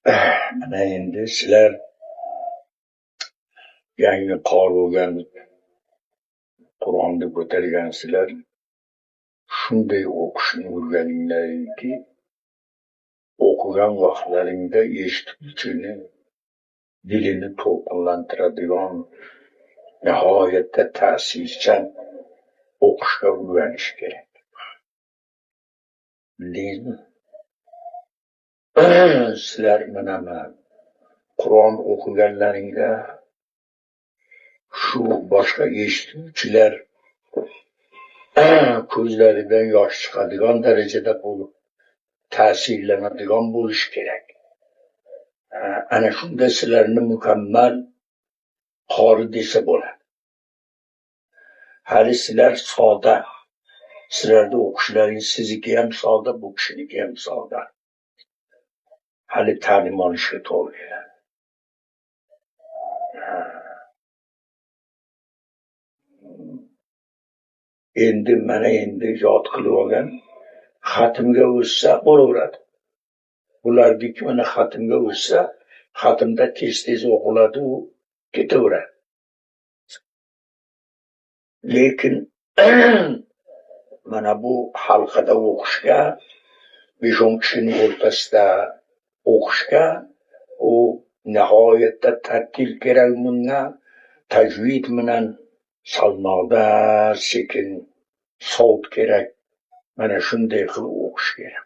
Mana endi sizlar yangi qor bo'lgan Qur'onni ko'targansizlar, shunday o'qishni o'rganinglarki, o'qigan vaqtlaringda eshituvchini dilini to'lqinlantiradigan nihoyatda ta'sirchan o'qishga o'rganish kerak. Bildingizmi? Sizlar mana Qur'on o'qiganlaringda shu boshqa eshituvchilar ko'zlaridan yosh chiqadigan darajada bo'lib ta'sirlanadigan bo'lish kerak. Ana shunda sizlarni mukammal qori desa bo'ladi. Hali sizlar soda, sizlarni o'qishlaringiz sizniki ham soda, bu kishiniki ham soda. Hali ta'lim olishga to'g'ri keladi. Endi yod qilib olgan, xatmga o'tsa bo'laveradi. Bulardiki mana xatmga o'tsa, xatmda tez o'qiladi, u ketaveradi. Lekin mana bu halqada o'qishga, 5-10 kishining o'rtasida o'qishga, u nihoyatda tartil kerak bunga, tajvid bilan salmoqda sekin sovut kerak. Mana shunday qilib o'qish kerak.